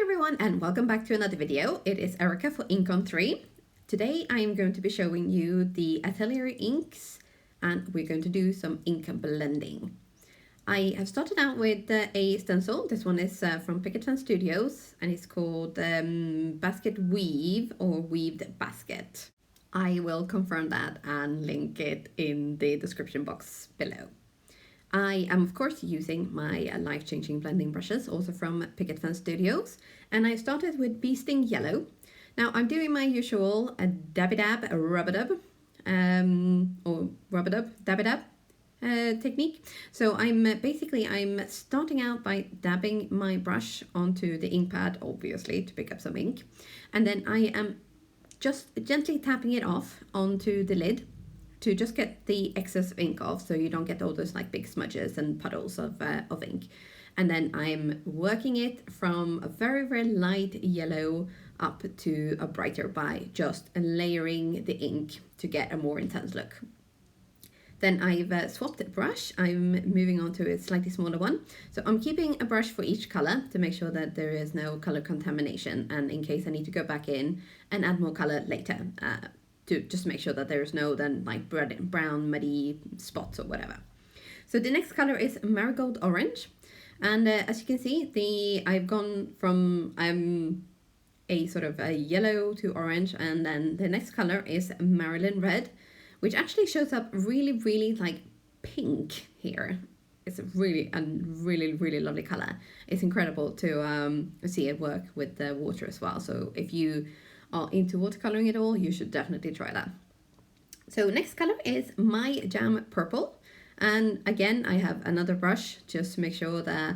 everyone and welcome back to another video. It is Erica for Ink on 3. Today I am going to be showing you the Atelier inks and we're going to do some ink blending. I have started out with a stencil. This one is from Picket Studios and it's called Basket Weave or Weaved Basket. I will confirm that and link it in the description box below. I am of course using my life-changing blending brushes, also from Picket Studios, and I started with Bee Sting Yellow. Now I'm doing my usual dabby dab, rub-a-dub, or rub-a-dub, dabby dab technique. So I'm starting out by dabbing my brush onto the ink pad, obviously to pick up some ink, and then I am just gently tapping it off onto the lid to just get the excess of ink off, so you don't get all those like big smudges and puddles of ink. And then I'm working it from a very, very light yellow up to a brighter by just layering the ink to get a more intense look. Then I've swapped the brush. I'm moving on to a slightly smaller one. So I'm keeping a brush for each color to make sure that there is no color contamination, and in case I need to go back in and add more color later. To just make sure that there's no then like brown muddy spots or whatever. So the next color is Marigold Orange, and as you can see, I've gone from a sort of a yellow to orange, and then the next color is Marilyn Red, which actually shows up really like pink here. It's a really lovely color. It's incredible to see it work with the water as well. So if you are into watercoloring at all, you should definitely try that. So next color is My Jam Purple, and again I have another brush just to make sure that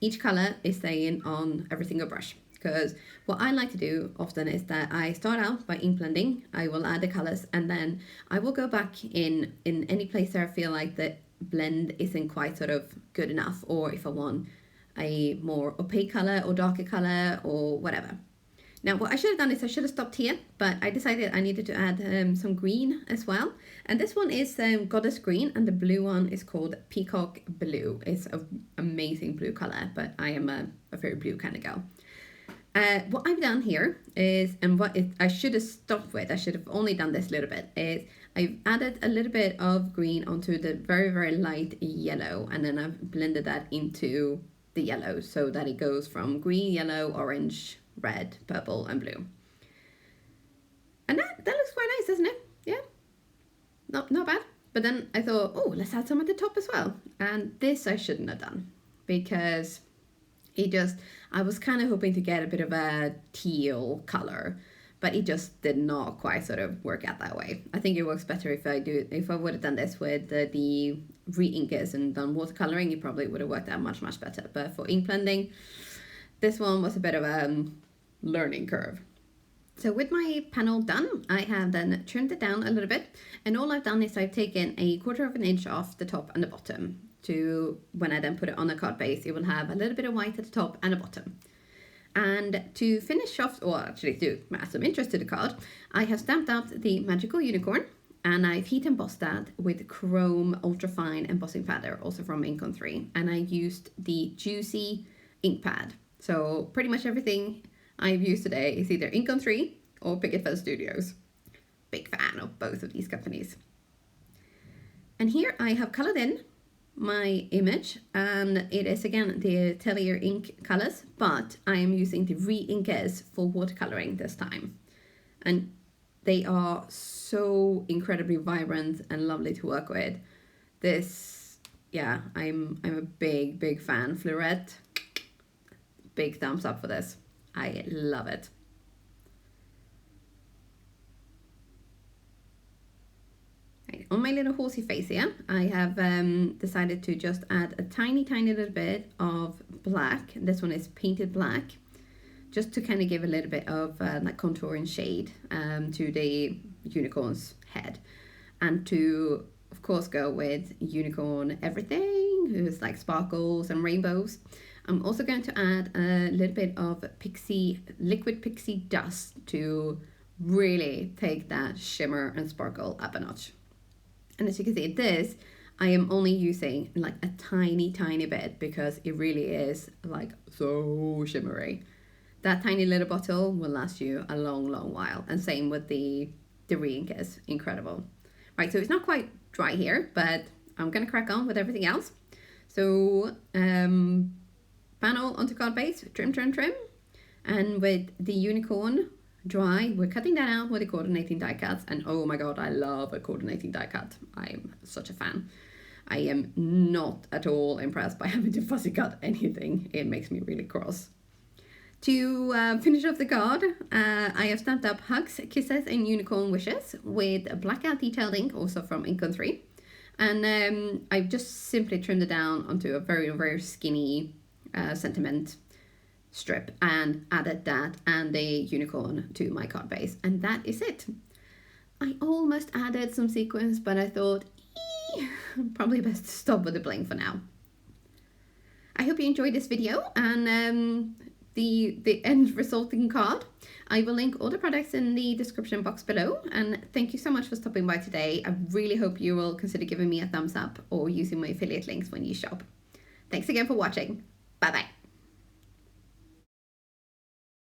each color is staying on every single brush, because what I like to do often is that I start out by ink blending. I will add the colors and then I will go back in any place where I feel like the blend isn't quite sort of good enough, or if I want a more opaque color or darker color or whatever. Now what I should have done is I should have stopped here, but I decided I needed to add some green as well. And this one is Goddess Green, and the blue one is called Peacock Blue. It's an amazing blue color, but I am a very blue kind of girl. What I've done here is, and I should have stopped with, I should have only done this little bit, is I've added a little bit of green onto the very light yellow, and then I've blended that into the yellow so that it goes from green, yellow, orange, red, purple, and blue. And that looks quite nice, doesn't it? Yeah, not bad. But then I thought, oh, let's add some at the top as well. And this I shouldn't have done, because I was kind of hoping to get a bit of a teal color, but it just did not quite sort of work out that way. I think it works better if I would have done this with the re-inkers and done watercoloring, it probably would have worked out much better. But for ink blending, this one was a bit of a learning curve. So with my panel done, I have then trimmed it down a little bit, and all I've done is I've taken 1/4 inch off the top and the bottom. To when I then put it on a card base, it will have a little bit of white at the top and the bottom. And to finish off, or actually to add some interest to the card, I have stamped out the magical unicorn, and I've heat embossed that with chrome ultrafine embossing powder, also from Ink on 3, and I used the juicy ink pad. So pretty much everything I've used today is either Ink on 3 or Picket Studios. Big fan of both of these companies. And here I have colored in my image, and it is again the Atelier Ink colors, but I am using the re-inkers for watercoloring this time. And they are so incredibly vibrant and lovely to work with. This, yeah, I'm a big fan. Fleurette, big thumbs up for this. I love it. Right, on my little horsey face here, I have decided to just add a tiny little bit of black. This one is painted black, just to kind of give a little bit of like contour and shade to the unicorn's head, and to of course go with unicorn everything, who's like sparkles and rainbows. I'm also going to add a little bit of liquid pixie dust to really take that shimmer and sparkle up a notch. And as you can see, this I am only using like a tiny bit, because it really is like so shimmery that tiny little bottle will last you a long, long while. And same with the re-ink is incredible. Right, so it's not quite dry here, but I'm gonna crack on with everything else. So panel onto card base, trim, trim, trim. And with the unicorn dry, we're cutting that out with the coordinating die cuts. And oh my God, I love a coordinating die cut. I'm such a fan. I am not at all impressed by having to fussy cut anything. It makes me really cross. To finish off the card, I have stamped up hugs, kisses, and unicorn wishes with blackout detailed ink, also from Ink 3. And I've just simply trimmed it down onto a very, very skinny sentiment strip and added that and the unicorn to my card base. And that is it. I almost added some sequins, but I thought, probably best to stop with the bling for now. I hope you enjoyed this video and the end resulting card. I will link all the products in the description box below, and thank you so much for stopping by today. I really hope you will consider giving me a thumbs up or using my affiliate links when you shop. Thanks again for watching. Bye bye.